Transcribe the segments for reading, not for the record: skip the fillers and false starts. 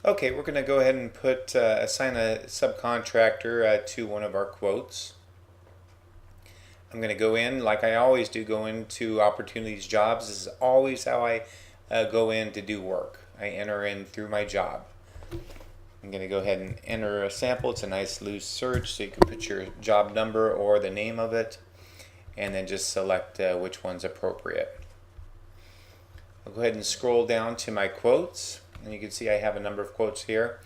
Okay, we're going to go ahead and assign a subcontractor to one of our quotes. I'm going to go in, like I always do, go into opportunities jobs. This is always how I go in to do work. I enter in through my job. I'm going to go ahead and enter a sample. It's a nice loose search, so you can put your job number or the name of it, and then just select which one's appropriate. I'll go ahead and scroll down to my quotes, and you can see I have a number of quotes here.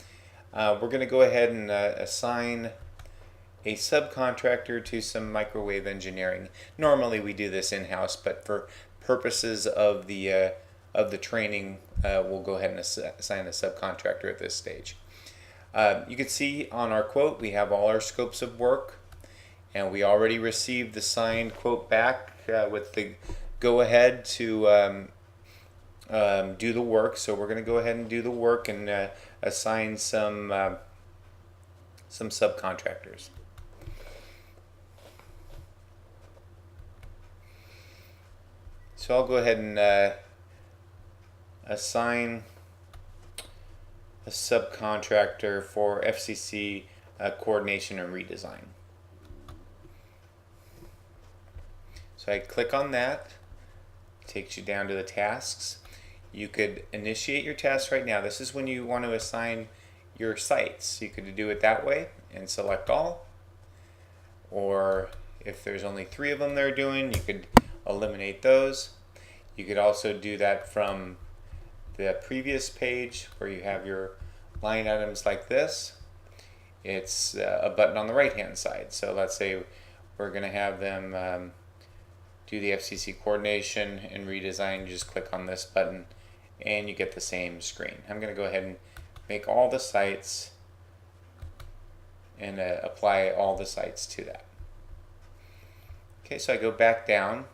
We're going to go ahead and assign a subcontractor to some microwave engineering. Normally we do this in-house, but for purposes of the training, we'll go ahead and assign a subcontractor at this stage. You can see on our quote we have all our scopes of work, and we already received the signed quote back with the go-ahead to do the work. So we're going to go ahead and do the work and assign some subcontractors. So I'll go ahead and assign a subcontractor for FCC coordination and redesign. So I click on that. It takes you down to the tasks. You could initiate your task right now. This is when you want to assign your sites. You could do it that way and select all. Or if there's only 3 of them they're doing, you could eliminate those. You could also do that from the previous page where you have your line items like this. It's a button on the right hand side. So let's say we're going to have them do the FCC coordination and redesign. You just click on this button and you get the same screen. I'm going to go ahead and make all the sites and apply all the sites to that. Okay, so I go back down,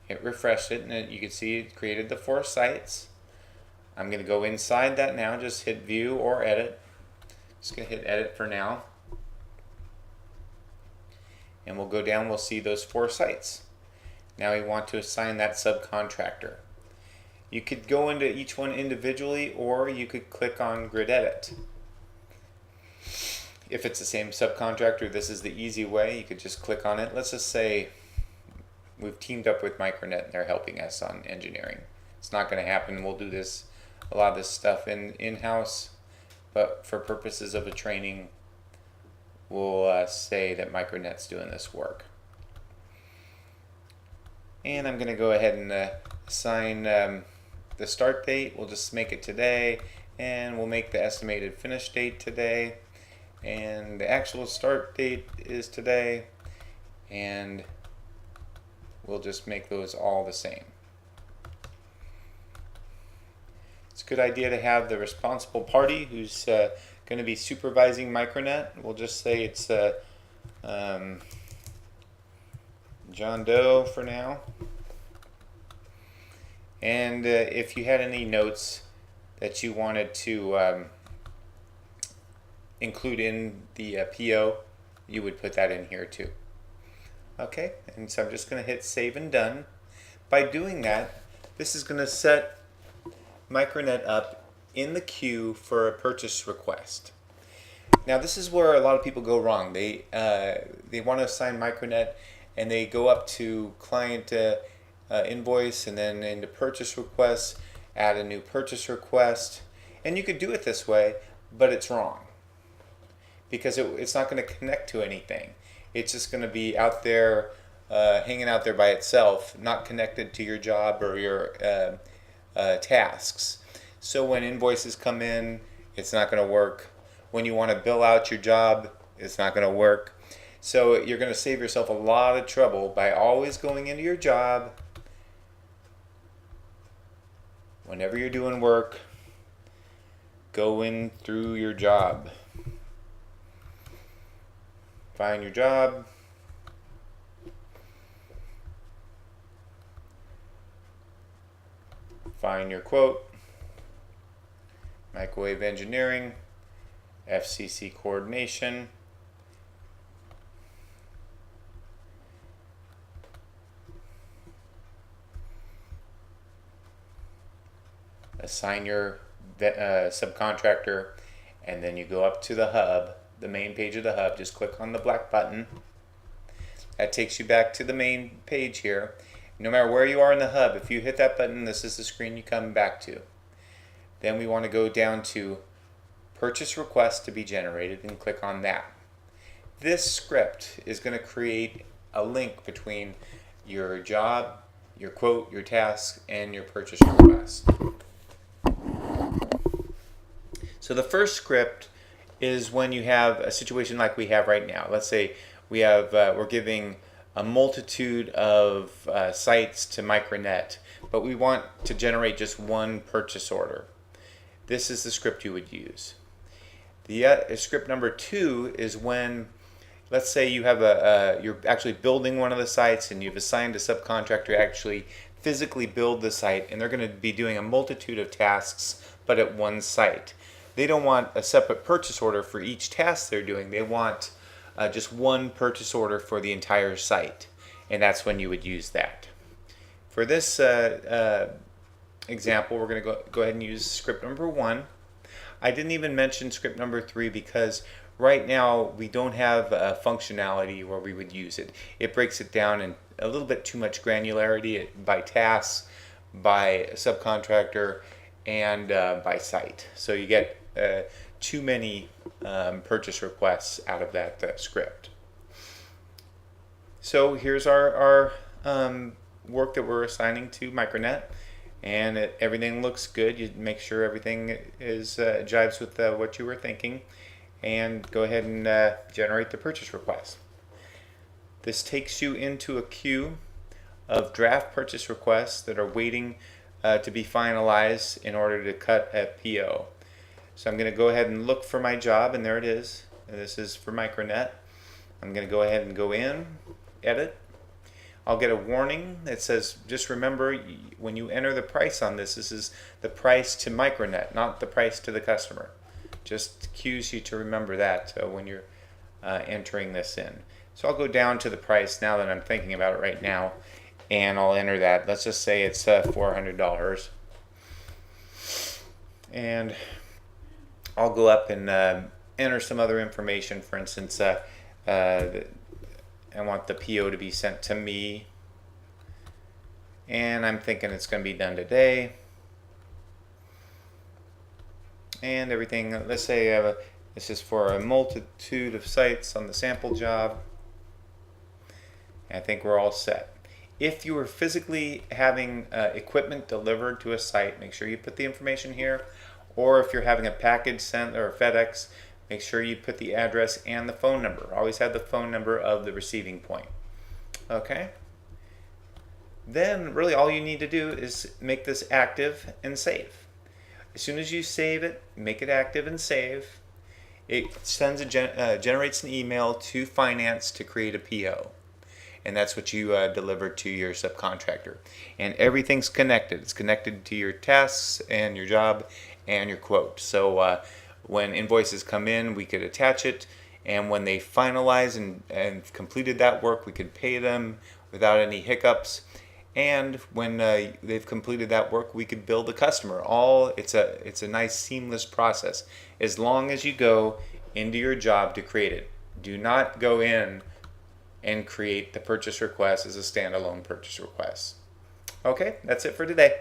it refreshed it, and you can see it created the 4 sites. I'm going to go inside that now, just hit view or edit. Just going to hit edit for now. And we'll go down, we'll see those 4 sites. Now we want to assign that subcontractor. You could go into each one individually, or you could click on grid edit. If it's the same subcontractor, this is the easy way. You could just click on it. Let's just say we've teamed up with Micronet and they're helping us on engineering. It's not going to happen. We'll do a lot of this stuff in-house, but for purposes of a training, we'll say that Micronet's doing this work. And I'm going to go ahead and assign the start date. We'll just make it today, and we'll make the estimated finish date today, and the actual start date is today, and we'll just make those all the same. It's a good idea to have the responsible party who's going to be supervising Micronet. We'll just say it's John Doe for now. And if you had any notes that you wanted to include in the PO, you would put that in here too. Okay, and so I'm just going to hit save and done. By doing that, this is going to set Micronet up in the queue for a purchase request. Now this is where a lot of people go wrong. They want to assign Micronet and they go up to client invoice and then into purchase requests, add a new purchase request, and you could do it this way, but it's wrong because it's not going to connect to anything. It's just going to be out there hanging out there by itself, not connected to your job or your tasks. So when invoices come in, it's not going to work. When you want to bill out your job, it's not going to work. So you're going to save yourself a lot of trouble by always going into your job. Whenever you're doing work, go in through your job. Find your job. Find your quote. Microwave engineering. FCC coordination. Assign your subcontractor, and then you go up to the hub, the main page of the hub. Just click on the black button. That takes you back to the main page here. No matter where you are in the hub, if you hit that button, this is the screen you come back to. Then we want to go down to purchase request to be generated and click on that. This script is going to create a link between your job, your quote, your task, and your purchase request. So the first script is when you have a situation like we have right now. Let's say we're giving a multitude of sites to Micronet, but we want to generate just one purchase order. This is the script you would use. The script number 2 is when, let's say you have you're actually building one of the sites and you've assigned a subcontractor to actually physically build the site, and they're going to be doing a multitude of tasks but at one site. They don't want a separate purchase order for each task they're doing. They want just one purchase order for the entire site, and that's when you would use that. For this example, we're going to go ahead and use script number 1. I didn't even mention script number 3 because right now we don't have a functionality where we would use it. It breaks it down in a little bit too much granularity by tasks, by subcontractor, and by site. So you get too many purchase requests out of that script. So here's our work that we're assigning to Micronet, and everything looks good. You make sure everything is jives with what you were thinking, and go ahead and generate the purchase request. This takes you into a queue of draft purchase requests that are waiting to be finalized in order to cut a PO. So I'm going to go ahead and look for my job, and there it is. And this is for Micronet. I'm going to go ahead and go in, edit. I'll get a warning that says, just remember, when you enter the price on this, this is the price to Micronet, not the price to the customer. Just cues you to remember that when you're entering this in. So I'll go down to the price now that I'm thinking about it right now, and I'll enter that. Let's just say it's $400. And I'll go up and enter some other information. For instance, I want the PO to be sent to me, and I'm thinking it's going to be done today. And everything, let's say this is for a multitude of sites on the sample job. I think we're all set. If you are physically having equipment delivered to a site, make sure you put the information here. Or if you're having a package sent or FedEx, make sure you put the address and the phone number. Always have the phone number of the receiving point. Okay? Then really all you need to do is make this active and save. As soon as you save it, make it active and save, it sends generates an email to finance to create a PO. And that's what you deliver to your subcontractor. And everything's connected. It's connected to your tasks and your job and your quote. So when invoices come in, we could attach it, and when they finalize and completed that work, we could pay them without any hiccups. And when they've completed that work, we could bill the customer. It's a nice seamless process as long as you go into your job to create it. Do not go in and create the purchase request as a standalone purchase request. Okay, that's it for today.